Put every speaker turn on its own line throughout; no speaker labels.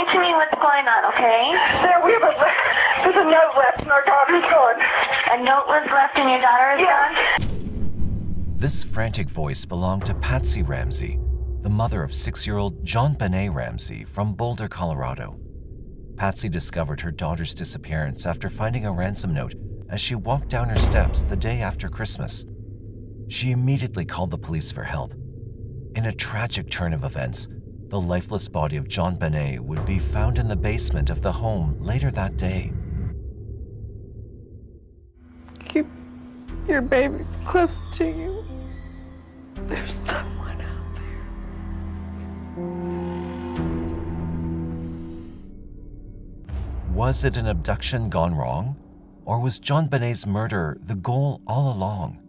explain to me what's going on, okay?
There's a note left and our daughter's gone.
A note was left and your daughter is gone?
This frantic voice belonged to Patsy Ramsey, the mother of 6-year-old JonBenét Ramsey from Boulder, Colorado. Patsy discovered her daughter's disappearance after finding a ransom note as she walked down her steps the day after Christmas. She immediately called the police for help. In a tragic turn of events, the lifeless body of JonBenét would be found in the basement of the home later that day.
Keep your babies close to you. There's someone out there.
Was it an abduction gone wrong? Or was JonBenét's murder the goal all along?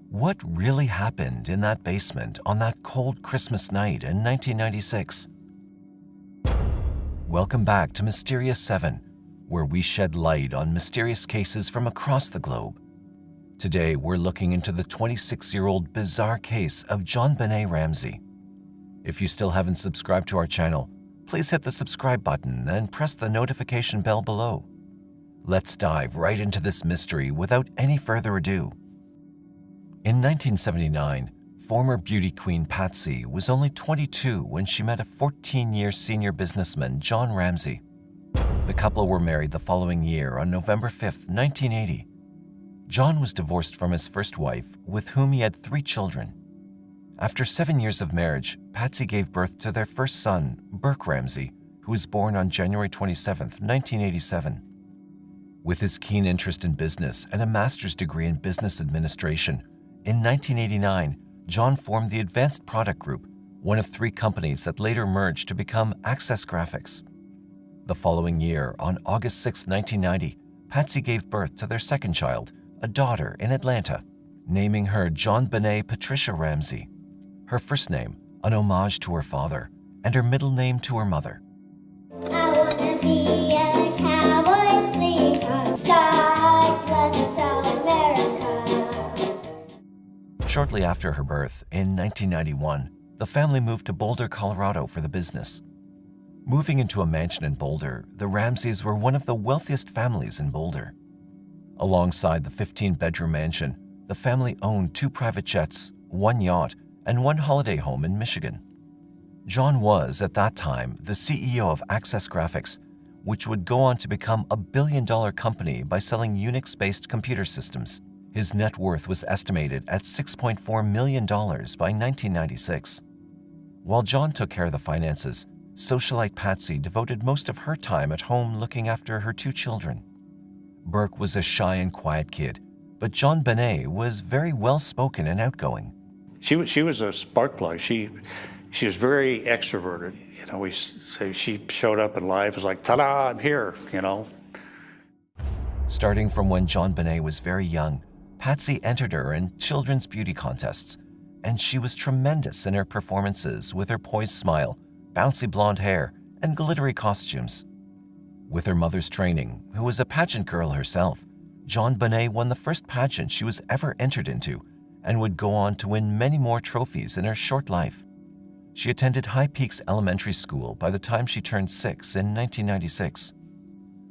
What really happened in that basement on that cold Christmas night in 1996? Welcome back to Mysterious 7, where we shed light on mysterious cases from across the globe. Today, we're looking into the 26-year-old bizarre case of JonBenét Ramsey. If you still haven't subscribed to our channel, please hit the subscribe button and press the notification bell below. Let's dive right into this mystery without any further ado. In 1979, former beauty queen Patsy was only 22 when she met a 14-year senior businessman, John Ramsey. The couple were married the following year on November 5, 1980. John was divorced from his first wife, with whom he had 3 children. After 7 years of marriage, Patsy gave birth to their first son, Burke Ramsey, who was born on January 27, 1987. With his keen interest in business and a master's degree in business administration, in 1989, John formed the Advanced Product Group, one of 3 companies that later merged to become Access Graphics. The following year, on August 6, 1990, Patsy gave birth to their second child, a daughter in Atlanta, naming her JonBenét Patricia Ramsey, her first name an homage to her father, and her middle name to her mother.
I wanna be a cowboy sweetheart. God bless America.
Shortly after her birth, in 1991, the family moved to Boulder, Colorado for the business. Moving into a mansion in Boulder, the Ramseys were one of the wealthiest families in Boulder. Alongside the 15-bedroom mansion, the family owned 2 private jets, 1 yacht, and 1 holiday home in Michigan. John was, at that time, the CEO of Access Graphics, which would go on to become a billion-dollar company by selling Unix-based computer systems. His net worth was estimated at $6.4 million by 1996. While John took care of the finances, socialite Patsy devoted most of her time at home looking after her 2 children. Burke was a shy and quiet kid, but JonBenét was very well-spoken and outgoing.
She was a spark plug. She was very extroverted. You know, we say she showed up in life, it was like, ta-da, I'm here, you know.
Starting from when JonBenét was very young, Patsy entered her in children's beauty contests, and she was tremendous in her performances with her poised smile, bouncy blonde hair, and glittery costumes. With her mother's training, who was a pageant girl herself, JonBenét won the first pageant she was ever entered into and would go on to win many more trophies in her short life. She attended High Peaks Elementary School by the time she turned 6 in 1996.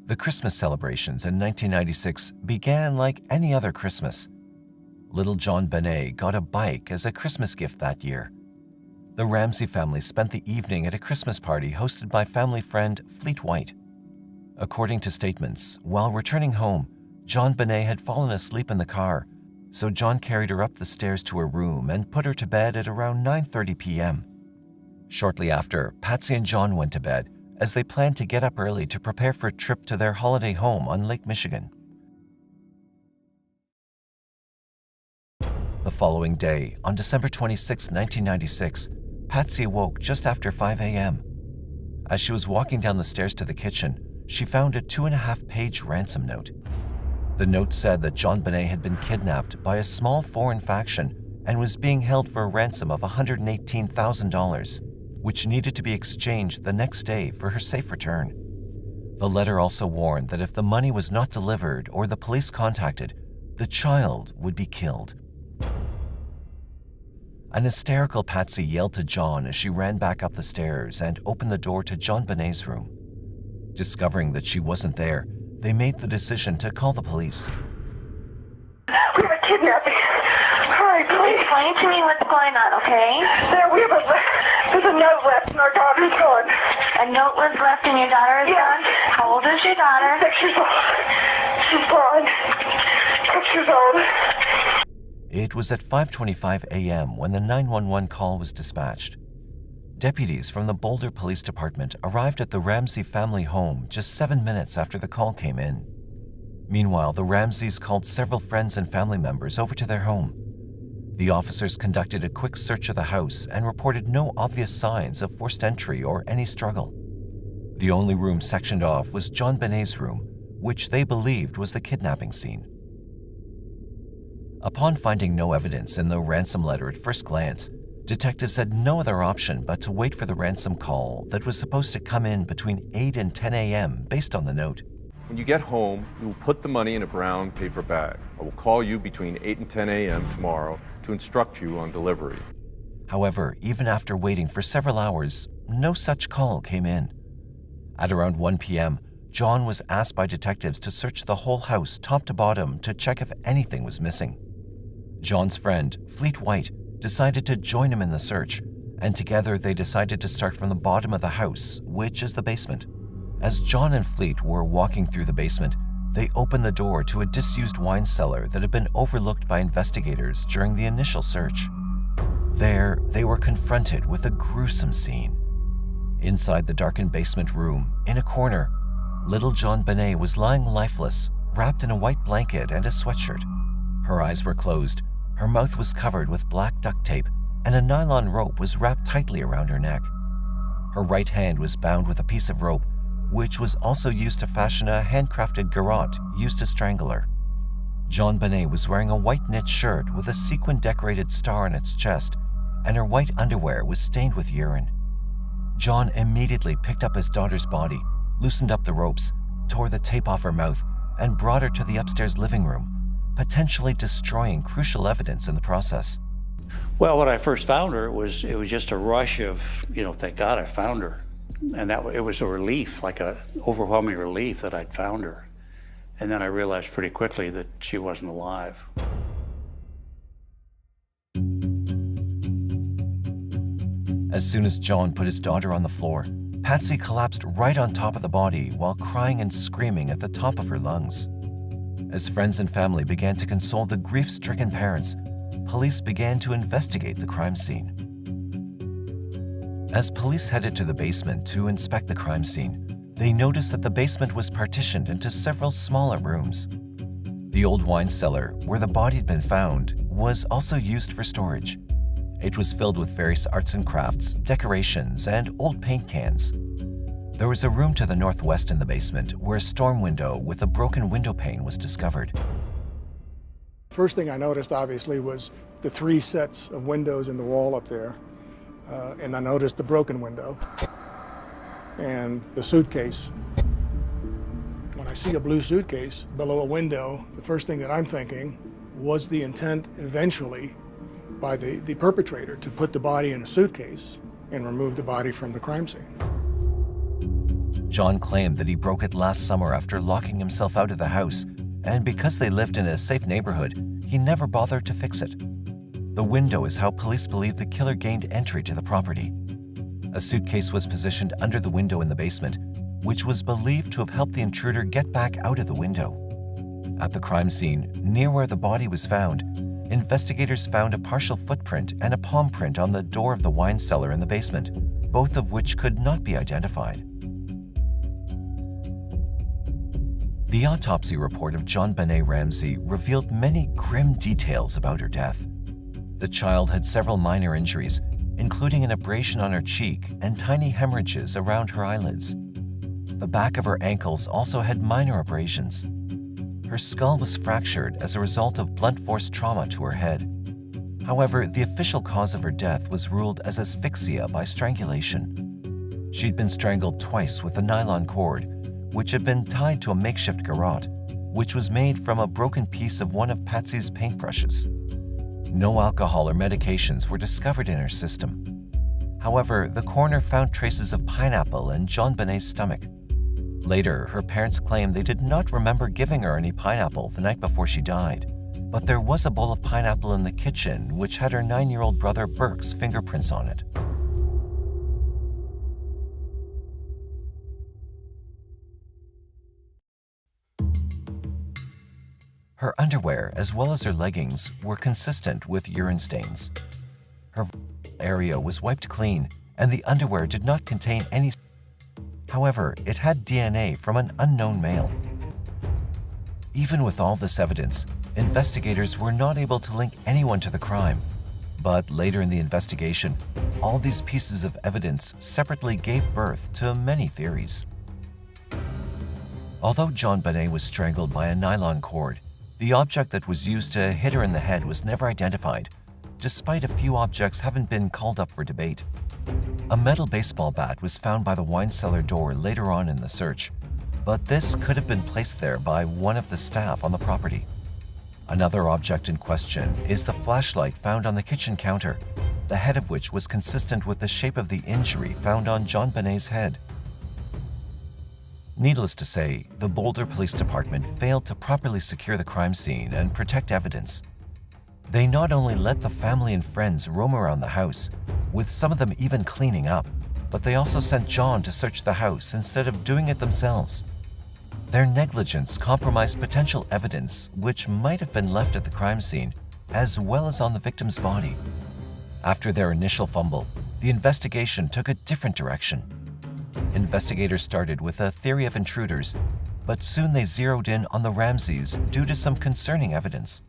The Christmas celebrations in 1996 began like any other Christmas. Little JonBenét got a bike as a Christmas gift that year. The Ramsey family spent the evening at a Christmas party hosted by family friend Fleet White. According to statements, while returning home, JonBenét had fallen asleep in the car, so John carried her up the stairs to her room and put her to bed at around 9:30 p.m. Shortly after, Patsy and John went to bed as they planned to get up early to prepare for a trip to their holiday home on Lake Michigan. The following day, on December 26, 1996, Patsy woke just after 5 a.m. As she was walking down the stairs to the kitchen, she found a 2.5-page ransom note. The note said that JonBenét had been kidnapped by a small foreign faction and was being held for a ransom of $118,000, which needed to be exchanged the next day for her safe return. The letter also warned that if the money was not delivered or the police contacted, the child would be killed. An hysterical Patsy yelled to John as she ran back up the stairs and opened the door to JonBenét's room. Discovering that she wasn't there, they made the decision to call the police.
We have a kidnapping. Hurry, please.
Explain to me what's going on, okay?
There's a note left and our daughter's gone.
A note was left and your daughter is gone? How old is your daughter?
6 years old. She's gone. 6 years old.
It was at 5:25 a.m. when the 911 call was dispatched. Deputies from the Boulder Police Department arrived at the Ramsey family home just 7 minutes after the call came in. Meanwhile, the Ramseys called several friends and family members over to their home. The officers conducted a quick search of the house and reported no obvious signs of forced entry or any struggle. The only room sectioned off was JonBenét's room, which they believed was the kidnapping scene. Upon finding no evidence in the ransom letter at first glance, detectives had no other option but to wait for the ransom call that was supposed to come in between 8 and 10 a.m. based on the note.
When you get home, you will put the money in a brown paper bag. I will call you between 8 and 10 a.m. tomorrow to instruct you on delivery.
However, even after waiting for several hours, no such call came in. At around 1 p.m., John was asked by detectives to search the whole house top to bottom to check if anything was missing. John's friend, Fleet White, decided to join him in the search, and together they decided to start from the bottom of the house, which is the basement. As John and Fleet were walking through the basement, they opened the door to a disused wine cellar that had been overlooked by investigators during the initial search. There, they were confronted with a gruesome scene. Inside the darkened basement room, in a corner, little JonBenet was lying lifeless, wrapped in a white blanket and a sweatshirt. Her eyes were closed, her mouth was covered with black duct tape, and a nylon rope was wrapped tightly around her neck. Her right hand was bound with a piece of rope, which was also used to fashion a handcrafted garrote used to strangle her. JonBenet was wearing a white knit shirt with a sequin-decorated star on its chest, and her white underwear was stained with urine. John immediately picked up his daughter's body, loosened up the ropes, tore the tape off her mouth, and brought her to the upstairs living room, potentially destroying crucial evidence in the process.
Well, when I first found her, it was just a rush of, thank God I found her. And it was a relief, like an overwhelming relief that I'd found her. And then I realized pretty quickly that she wasn't alive.
As soon as John put his daughter on the floor, Patsy collapsed right on top of the body while crying and screaming at the top of her lungs. As friends and family began to console the grief-stricken parents, police began to investigate the crime scene. As police headed to the basement to inspect the crime scene, they noticed that the basement was partitioned into several smaller rooms. The old wine cellar, where the body had been found, was also used for storage. It was filled with various arts and crafts, decorations, and old paint cans. There was a room to the northwest in the basement where a storm window with a broken window pane was discovered.
First thing I noticed, obviously, was the 3 sets of windows in the wall up there. And I noticed the broken window and the suitcase. When I see a blue suitcase below a window, the first thing that I'm thinking was the intent eventually by the perpetrator to put the body in a suitcase and remove the body from the crime scene.
John claimed that he broke it last summer after locking himself out of the house, and because they lived in a safe neighborhood, he never bothered to fix it. The window is how police believe the killer gained entry to the property. A suitcase was positioned under the window in the basement, which was believed to have helped the intruder get back out of the window. At the crime scene, near where the body was found, investigators found a partial footprint and a palm print on the door of the wine cellar in the basement, both of which could not be identified. The autopsy report of JonBenét Ramsey revealed many grim details about her death. The child had several minor injuries, including an abrasion on her cheek and tiny hemorrhages around her eyelids. The back of her ankles also had minor abrasions. Her skull was fractured as a result of blunt force trauma to her head. However, the official cause of her death was ruled as asphyxia by strangulation. She'd been strangled twice with a nylon cord, which had been tied to a makeshift garrote, which was made from a broken piece of one of Patsy's paintbrushes. No alcohol or medications were discovered in her system. However, the coroner found traces of pineapple in JonBenét's stomach. Later, her parents claimed they did not remember giving her any pineapple the night before she died, but there was a bowl of pineapple in the kitchen which had her 9-year-old brother Burke's fingerprints on it. Her underwear, as well as her leggings, were consistent with urine stains. Her area was wiped clean, and the underwear did not contain any. However, it had DNA from an unknown male. Even with all this evidence, investigators were not able to link anyone to the crime. But later in the investigation, all these pieces of evidence separately gave birth to many theories. Although JonBenét was strangled by a nylon cord, the object that was used to hit her in the head was never identified, despite a few objects having been called up for debate. A metal baseball bat was found by the wine cellar door later on in the search, but this could have been placed there by one of the staff on the property. Another object in question is the flashlight found on the kitchen counter, the head of which was consistent with the shape of the injury found on JonBenét's head. Needless to say, the Boulder Police Department failed to properly secure the crime scene and protect evidence. They not only let the family and friends roam around the house, with some of them even cleaning up, but they also sent John to search the house instead of doing it themselves. Their negligence compromised potential evidence which might have been left at the crime scene, as well as on the victim's body. After their initial fumble, the investigation took a different direction. Investigators started with a theory of intruders, but soon they zeroed in on the Ramseys due to some concerning evidence.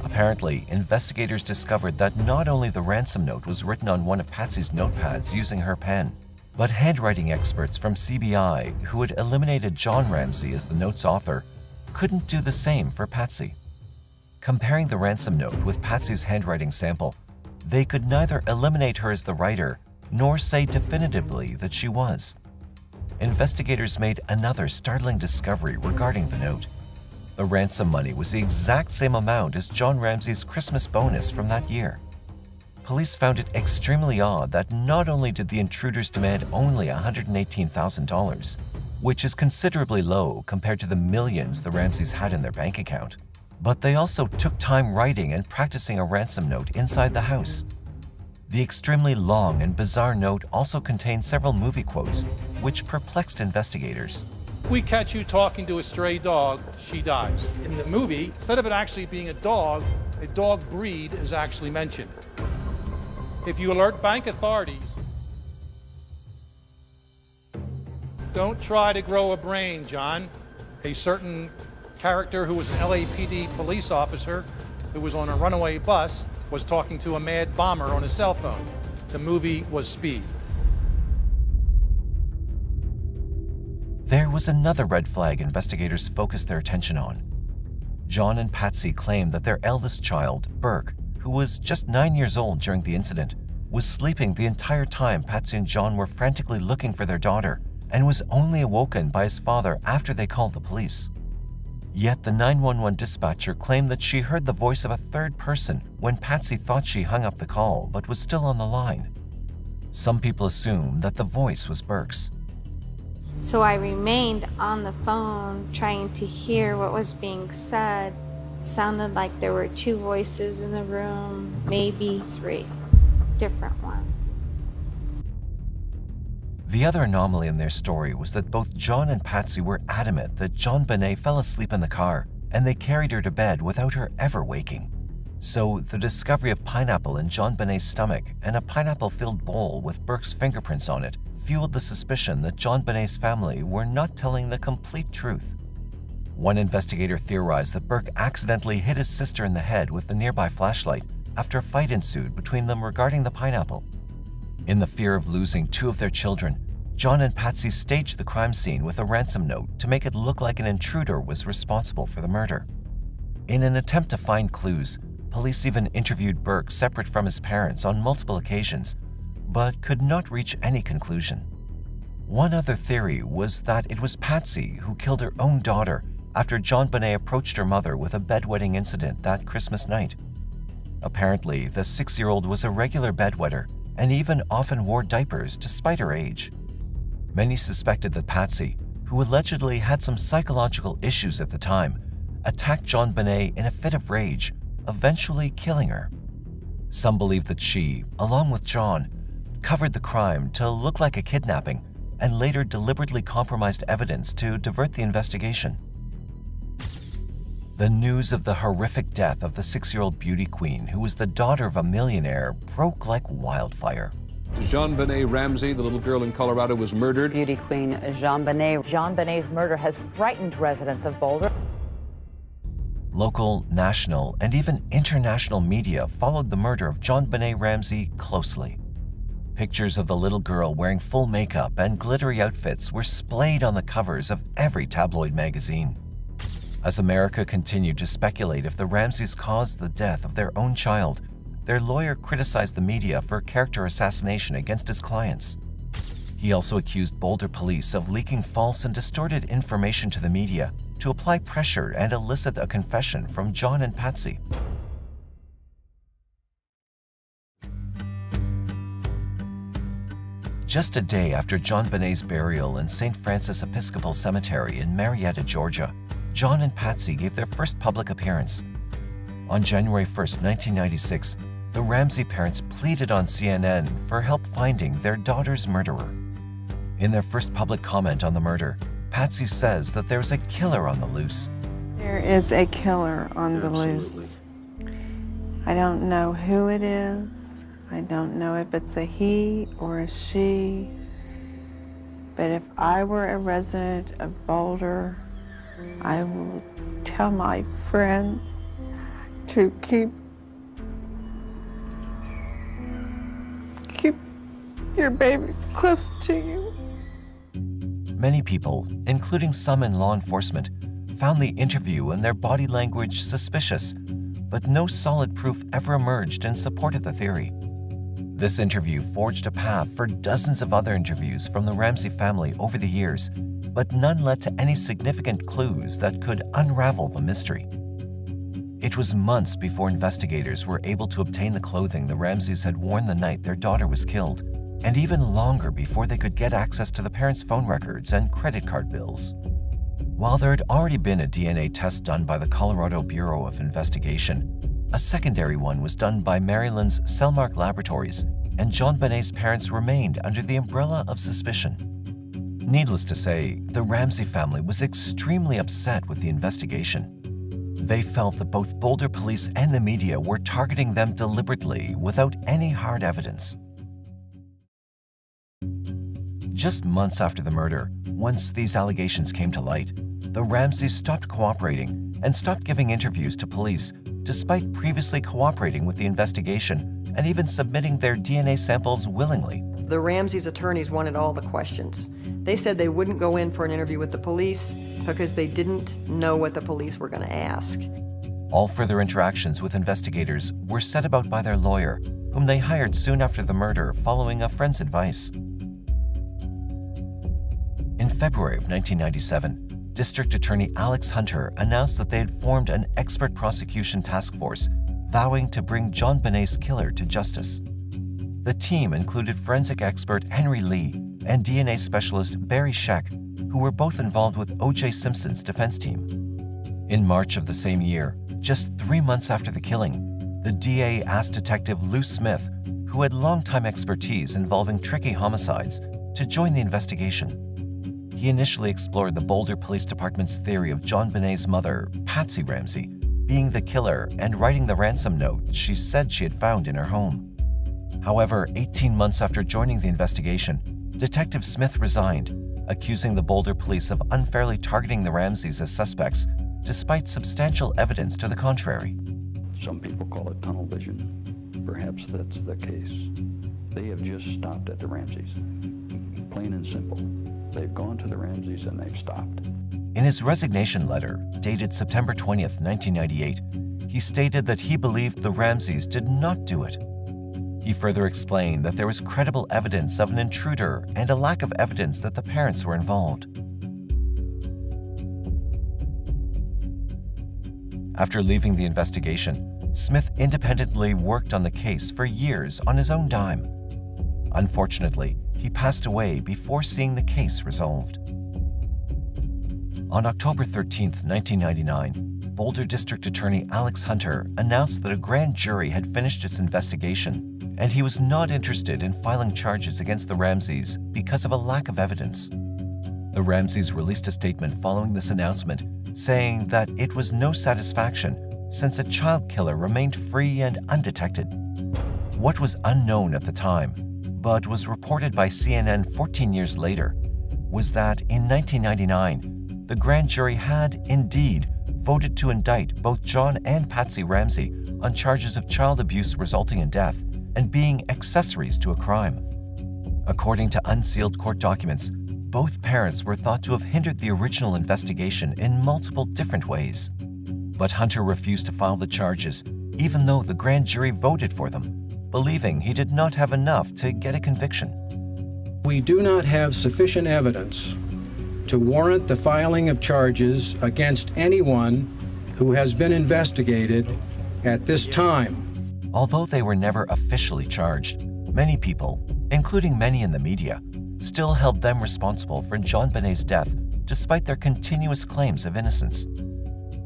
Apparently, investigators discovered that not only the ransom note was written on one of Patsy's notepads using her pen, but handwriting experts from CBI who had eliminated John Ramsey as the note's author couldn't do the same for Patsy. Comparing the ransom note with Patsy's handwriting sample, they could neither eliminate her as the writer nor say definitively that she was. Investigators made another startling discovery regarding the note. The ransom money was the exact same amount as John Ramsey's Christmas bonus from that year. Police found it extremely odd that not only did the intruders demand only $118,000, which is considerably low compared to the millions the Ramseys had in their bank account, but they also took time writing and practicing a ransom note inside the house. The extremely long and bizarre note also contained several movie quotes, which perplexed investigators.
If we catch you talking to a stray dog, she dies. In the movie, instead of it actually being a dog breed is actually mentioned. If you alert bank authorities, don't try to grow a brain, John. A certain character who was an LAPD police officer who was on a runaway bus was talking to a mad bomber on his cell phone. The movie was Speed.
There was another red flag investigators focused their attention on. John and Patsy claimed that their eldest child, Burke, who was just 9 years old during the incident, was sleeping the entire time Patsy and John were frantically looking for their daughter and was only awoken by his father after they called the police. Yet the 911 dispatcher claimed that she heard the voice of a third person when Patsy thought she hung up the call but was still on the line. Some people assumed that the voice was Burke's.
So I remained on the phone trying to hear what was being said. It sounded like there were 2 voices in the room, maybe 3 different ones.
The other anomaly in their story was that both John and Patsy were adamant that JonBenét fell asleep in the car and they carried her to bed without her ever waking. So the discovery of pineapple in JonBenét's stomach and a pineapple-filled bowl with Burke's fingerprints on it fueled the suspicion that JonBenét's family were not telling the complete truth. One investigator theorized that Burke accidentally hit his sister in the head with the nearby flashlight after a fight ensued between them regarding the pineapple. In the fear of losing 2 of their children, John and Patsy staged the crime scene with a ransom note to make it look like an intruder was responsible for the murder. In an attempt to find clues, police even interviewed Burke separate from his parents on multiple occasions, but could not reach any conclusion. One other theory was that it was Patsy who killed her own daughter after JonBenét approached her mother with a bedwetting incident that Christmas night. Apparently, the 6-year-old was a regular bedwetter and even often wore diapers despite her age. Many suspected that Patsy, who allegedly had some psychological issues at the time, attacked JonBenét in a fit of rage, eventually killing her. Some believe that she, along with John, covered the crime to look like a kidnapping and later deliberately compromised evidence to divert the investigation. The news of the horrific death of the 6-year-old beauty queen, who was the daughter of a millionaire, broke like wildfire.
JonBenét Ramsey, the little girl in Colorado, was murdered.
Beauty queen JonBenét. JonBenét's murder has frightened residents of Boulder.
Local, national, and even international media followed the murder of JonBenét Ramsey closely. Pictures of the little girl wearing full makeup and glittery outfits were splayed on the covers of every tabloid magazine. As America continued to speculate if the Ramseys caused the death of their own child, their lawyer criticized the media for character assassination against his clients. He also accused Boulder police of leaking false and distorted information to the media to apply pressure and elicit a confession from John and Patsy. Just a day after JonBenét's burial in St. Francis Episcopal Cemetery in Marietta, Georgia, John and Patsy gave their first public appearance. On January 1, 1996, the Ramsey parents pleaded on CNN for help finding their daughter's murderer. In their first public comment on the murder, Patsy says that there's a killer on the loose.
There is a killer on the loose. I don't know who it is. I don't know if it's a he or a she. But if I were a resident of Boulder, I will tell my friends to keep your babies close to you.
Many people, including some in law enforcement, found the interview and their body language suspicious, but no solid proof ever emerged in support of the theory. This interview forged a path for dozens of other interviews from the Ramsey family over the years, but none led to any significant clues that could unravel the mystery. It was months before investigators were able to obtain the clothing the Ramseys had worn the night their daughter was killed, and even longer before they could get access to the parents' phone records and credit card bills. While there had already been a DNA test done by the Colorado Bureau of Investigation, a secondary one was done by Maryland's Cellmark Laboratories, and JonBenét's parents remained under the umbrella of suspicion. Needless to say, the Ramsey family was extremely upset with the investigation. They felt that both Boulder police and the media were targeting them deliberately without any hard evidence. Just months after the murder, once these allegations came to light, the Ramseys stopped cooperating and stopped giving interviews to police, despite previously cooperating with the investigation and even submitting their DNA samples willingly.
The Ramseys' attorneys wanted all the questions. They said they wouldn't go in for an interview with the police because they didn't know what the police were going to ask.
All further interactions with investigators were set about by their lawyer, whom they hired soon after the murder following a friend's advice. In February of 1997, District Attorney Alex Hunter announced that they had formed an expert prosecution task force vowing to bring JonBenét's killer to justice. The team included forensic expert Henry Lee and DNA specialist Barry Scheck, who were both involved with O.J. Simpson's defense team. In March of the same year, just 3 months after the killing, the DA asked Detective Lou Smith, who had longtime expertise involving tricky homicides, to join the investigation. He initially explored the Boulder Police Department's theory of JonBenét's mother, Patsy Ramsey, being the killer and writing the ransom note she said she had found in her home. However, 18 months after joining the investigation, Detective Smith resigned, accusing the Boulder police of unfairly targeting the Ramseys as suspects, despite substantial evidence to the contrary.
Some people call it tunnel vision. Perhaps that's the case. They have just stopped at the Ramseys. Plain and simple. They've gone to the Ramseys and they've stopped.
In his resignation letter, dated September 20th, 1998, he stated that he believed the Ramseys did not do it. He further explained that there was credible evidence of an intruder and a lack of evidence that the parents were involved. After leaving the investigation, Smith independently worked on the case for years on his own dime. Unfortunately, he passed away before seeing the case resolved. On October 13, 1999, Boulder District Attorney Alex Hunter announced that a grand jury had finished its investigation, and he was not interested in filing charges against the Ramseys because of a lack of evidence. The Ramseys released a statement following this announcement, saying that it was no satisfaction since a child killer remained free and undetected. What was unknown at the time, but was reported by CNN 14 years later, was that in 1999, the grand jury had, indeed, voted to indict both John and Patsy Ramsey on charges of child abuse resulting in death and being accessories to a crime. According to unsealed court documents, both parents were thought to have hindered the original investigation in multiple different ways. But Hunter refused to file the charges, even though the grand jury voted for them, believing he did not have enough to get a conviction.
We do not have sufficient evidence to warrant the filing of charges against anyone who has been investigated at this time.
Although they were never officially charged, many people, including many in the media, still held them responsible for JonBenét's death despite their continuous claims of innocence.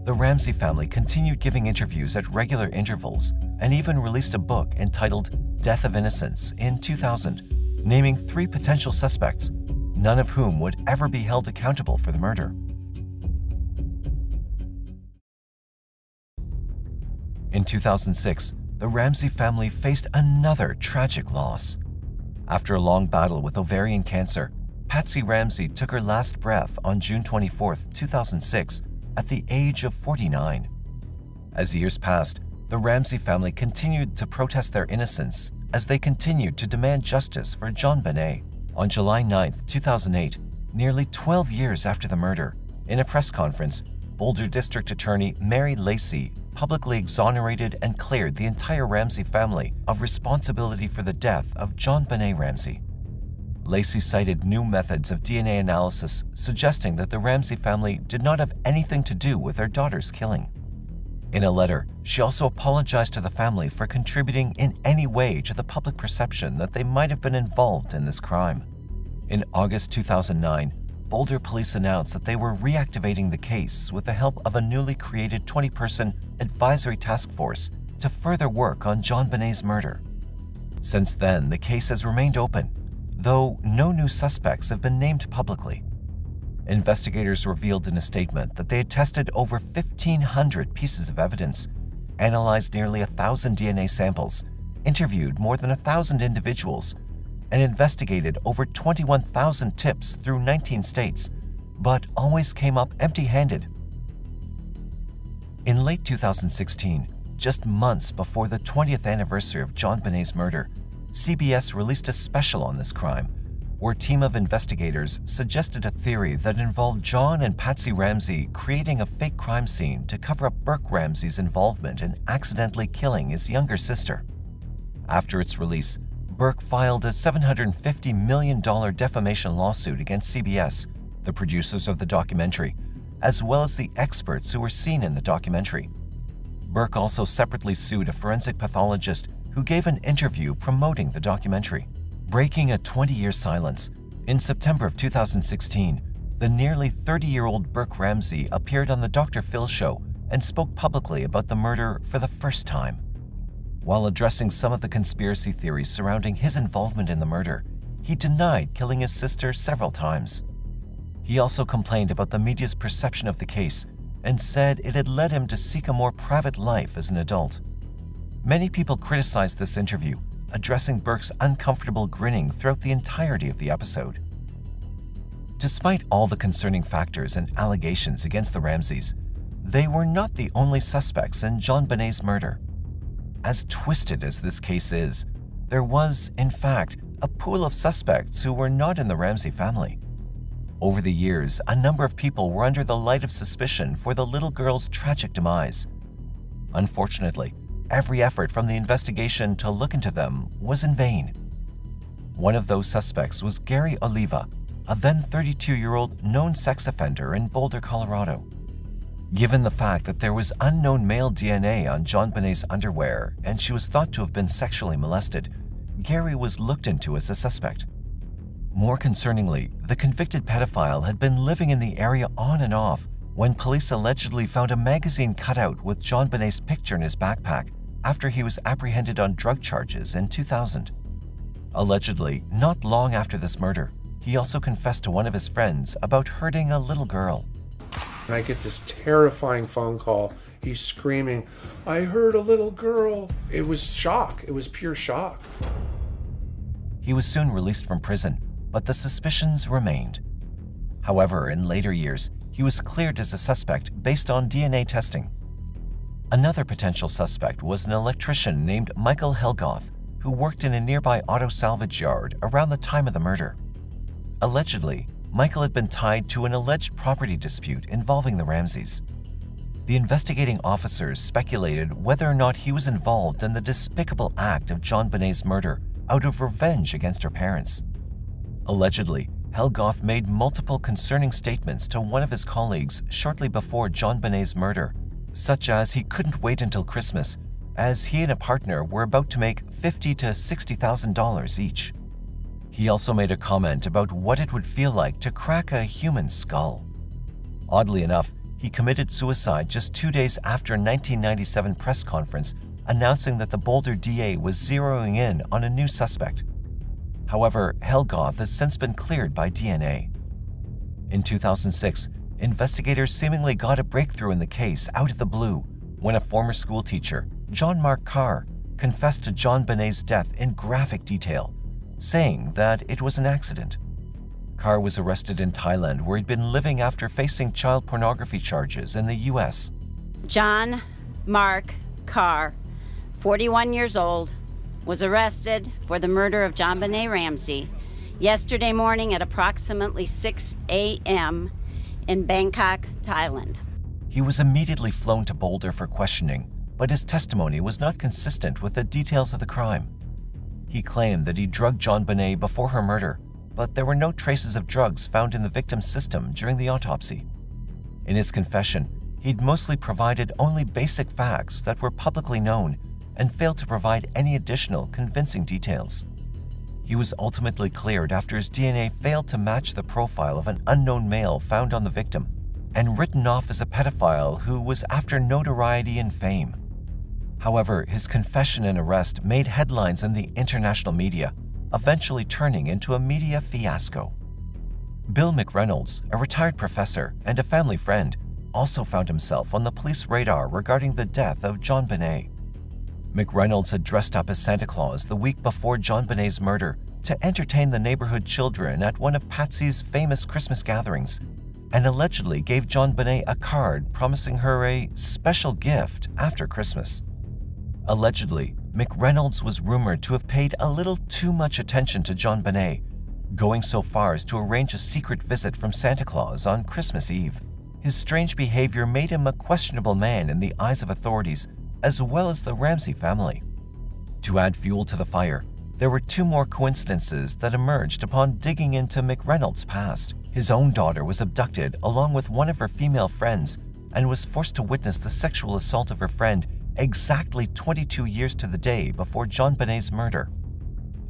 The Ramsey family continued giving interviews at regular intervals and even released a book entitled Death of Innocence in 2000, naming 3 potential suspects, none of whom would ever be held accountable for the murder. In 2006, the Ramsey family faced another tragic loss. After a long battle with ovarian cancer, Patsy Ramsey took her last breath on June 24, 2006, at the age of 49. As years passed, the Ramsey family continued to protest their innocence as they continued to demand justice for JonBenét. On July 9, 2008, nearly 12 years after the murder, in a press conference, Boulder District Attorney Mary Lacey publicly exonerated and cleared the entire Ramsey family of responsibility for the death of JonBenét Ramsey. Lacey cited new methods of DNA analysis suggesting that the Ramsey family did not have anything to do with their daughter's killing. In a letter, she also apologized to the family for contributing in any way to the public perception that they might have been involved in this crime. In August 2009, Boulder police announced that they were reactivating the case with the help of a newly created 20-person advisory task force to further work on JonBenét's murder. Since then, the case has remained open, though no new suspects have been named publicly. Investigators revealed in a statement that they had tested over 1,500 pieces of evidence, analyzed nearly 1,000 DNA samples, interviewed more than 1,000 individuals, and investigated over 21,000 tips through 19 states, but always came up empty-handed. In late 2016, just months before the 20th anniversary of JonBenét's murder, CBS released a special on this crime, where a team of investigators suggested a theory that involved John and Patsy Ramsey creating a fake crime scene to cover up Burke Ramsey's involvement in accidentally killing his younger sister. After its release, Burke filed a $750 million defamation lawsuit against CBS, the producers of the documentary, as well as the experts who were seen in the documentary. Burke also separately sued a forensic pathologist who gave an interview promoting the documentary. Breaking a 20-year silence, in September of 2016, the nearly 30-year-old Burke Ramsey appeared on the Dr. Phil show and spoke publicly about the murder for the first time. While addressing some of the conspiracy theories surrounding his involvement in the murder, he denied killing his sister several times. He also complained about the media's perception of the case and said it had led him to seek a more private life as an adult. Many people criticized this interview, addressing Burke's uncomfortable grinning throughout the entirety of the episode. Despite all the concerning factors and allegations against the Ramseys, they were not the only suspects in JonBenét's murder. As twisted as this case is, there was, in fact, a pool of suspects who were not in the Ramsey family. Over the years, a number of people were under the light of suspicion for the little girl's tragic demise. Unfortunately, every effort from the investigation to look into them was in vain. One of those suspects was Gary Oliva, a then 32-year-old known sex offender in Boulder, Colorado. Given the fact that there was unknown male DNA on JonBenét's underwear and she was thought to have been sexually molested, Gary was looked into as a suspect. More concerningly, the convicted pedophile had been living in the area on and off when police allegedly found a magazine cutout with JonBenét's picture in his backpack after he was apprehended on drug charges in 2000. Allegedly, not long after this murder, he also confessed to one of his friends about hurting a little girl.
And I get this terrifying phone call. He's screaming, "I heard a little girl." It was shock. It was pure shock.
He was soon released from prison, but the suspicions remained. However, in later years, he was cleared as a suspect based on DNA testing. Another potential suspect was an electrician named Michael Helgoth, who worked in a nearby auto salvage yard around the time of the murder. Allegedly, Michael had been tied to an alleged property dispute involving the Ramseys. The investigating officers speculated whether or not he was involved in the despicable act of JonBenét's murder out of revenge against her parents. Allegedly, Helgoth made multiple concerning statements to one of his colleagues shortly before JonBenét's murder, such as he couldn't wait until Christmas, as he and a partner were about to make $50,000 to $60,000 each. He also made a comment about what it would feel like to crack a human skull. Oddly enough, he committed suicide just 2 days after a 1997 press conference announcing that the Boulder DA was zeroing in on a new suspect. However, Helgoth has since been cleared by DNA. In 2006, investigators seemingly got a breakthrough in the case out of the blue when a former schoolteacher, John Mark Carr, confessed to JonBenét's death in graphic detail, saying that it was an accident. Carr was arrested in Thailand, where he'd been living after facing child pornography charges in the U.S.
John Mark Carr, 41 years old, was arrested for the murder of JonBenét Ramsey yesterday morning at approximately 6 a.m. in Bangkok, Thailand.
He was immediately flown to Boulder for questioning, but his testimony was not consistent with the details of the crime. He claimed that he drugged JonBenet before her murder, but there were no traces of drugs found in the victim's system during the autopsy. In his confession, he'd mostly provided only basic facts that were publicly known and failed to provide any additional convincing details. He was ultimately cleared after his DNA failed to match the profile of an unknown male found on the victim, and written off as a pedophile who was after notoriety and fame. However, his confession and arrest made headlines in the international media, eventually turning into a media fiasco. Bill McReynolds, a retired professor and a family friend, also found himself on the police radar regarding the death of JonBenet. McReynolds had dressed up as Santa Claus the week before JonBenét's murder to entertain the neighborhood children at one of Patsy's famous Christmas gatherings, and allegedly gave JonBenet a card promising her a special gift after Christmas. Allegedly, McReynolds was rumored to have paid a little too much attention to JonBenet, going so far as to arrange a secret visit from Santa Claus on Christmas Eve. His strange behavior made him a questionable man in the eyes of authorities, as well as the Ramsey family. To add fuel to the fire, there were two more coincidences that emerged upon digging into McReynolds' past. His own daughter was abducted along with one of her female friends and was forced to witness the sexual assault of her friend exactly 22 years to the day before JonBenet's murder.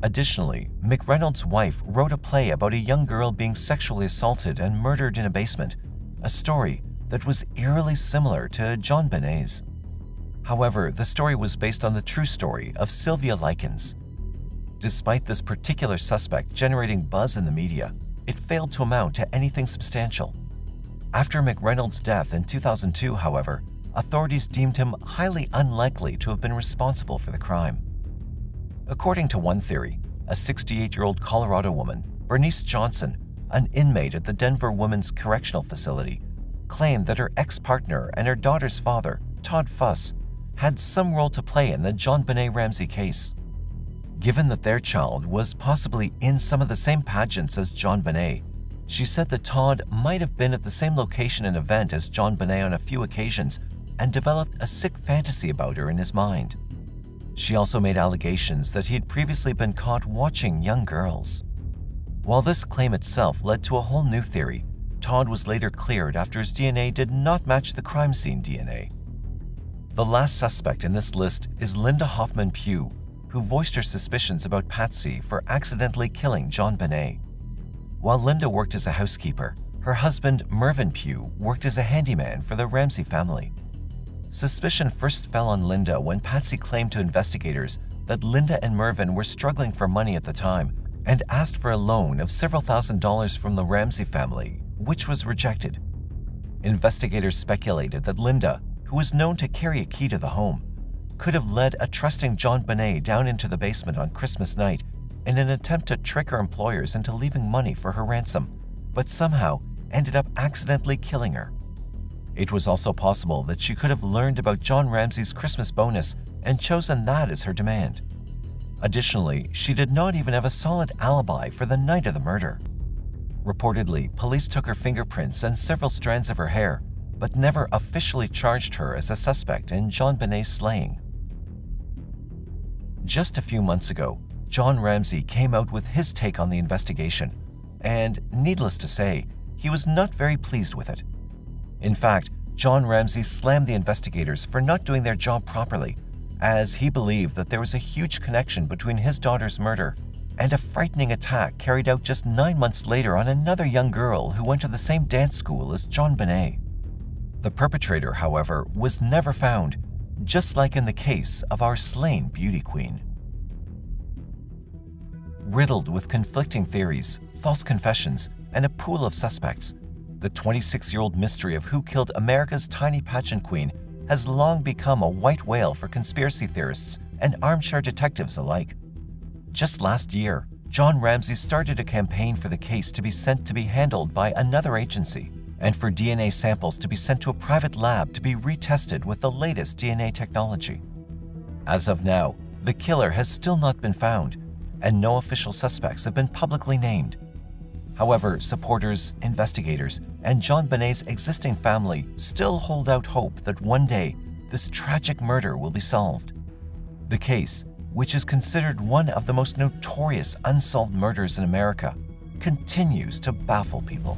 Additionally, McReynolds' wife wrote a play about a young girl being sexually assaulted and murdered in a basement, a story that was eerily similar to JonBenet's. However, the story was based on the true story of Sylvia Likens. Despite this particular suspect generating buzz in the media, it failed to amount to anything substantial. After McReynolds' death in 2002, however, authorities deemed him highly unlikely to have been responsible for the crime. According to one theory, a 68-year-old Colorado woman, Bernice Johnson, an inmate at the Denver Women's Correctional Facility, claimed that her ex-partner and her daughter's father, Todd Fuss, had some role to play in the JonBenet Ramsey case. Given that their child was possibly in some of the same pageants as JonBenet, she said that Todd might have been at the same location and event as JonBenet on a few occasions and developed a sick fantasy about her in his mind. She also made allegations that he had previously been caught watching young girls. While this claim itself led to a whole new theory, Todd was later cleared after his DNA did not match the crime scene DNA. The last suspect in this list is Linda Hoffman Pugh, who voiced her suspicions about Patsy for accidentally killing JonBenét. While Linda worked as a housekeeper, her husband Mervyn Pugh worked as a handyman for the Ramsey family. Suspicion first fell on Linda when Patsy claimed to investigators that Linda and Mervyn were struggling for money at the time and asked for a loan of several $1,000s from the Ramsey family, which was rejected. Investigators speculated that Linda, who was known to carry a key to the home, could have led a trusting JonBenét down into the basement on Christmas night in an attempt to trick her employers into leaving money for her ransom, but somehow ended up accidentally killing her. It was also possible that she could have learned about John Ramsey's Christmas bonus and chosen that as her demand. Additionally, she did not even have a solid alibi for the night of the murder. Reportedly, police took her fingerprints and several strands of her hair, but never officially charged her as a suspect in JonBenét's slaying. Just a few months ago, John Ramsey came out with his take on the investigation, and needless to say, he was not very pleased with it. In fact, John Ramsey slammed the investigators for not doing their job properly, as he believed that there was a huge connection between his daughter's murder and a frightening attack carried out just 9 months later on another young girl who went to the same dance school as JonBenét. The perpetrator, however, was never found, just like in the case of our slain beauty queen. Riddled with conflicting theories, false confessions, and a pool of suspects, the 26-year-old mystery of who killed America's tiny pageant queen has long become a white whale for conspiracy theorists and armchair detectives alike. Just last year, John Ramsey started a campaign for the case to be sent to be handled by another agency, and for DNA samples to be sent to a private lab to be retested with the latest DNA technology. As of now, the killer has still not been found, and no official suspects have been publicly named. However, supporters, investigators, and JonBenét's existing family still hold out hope that one day this tragic murder will be solved. The case, which is considered one of the most notorious unsolved murders in America, continues to baffle people.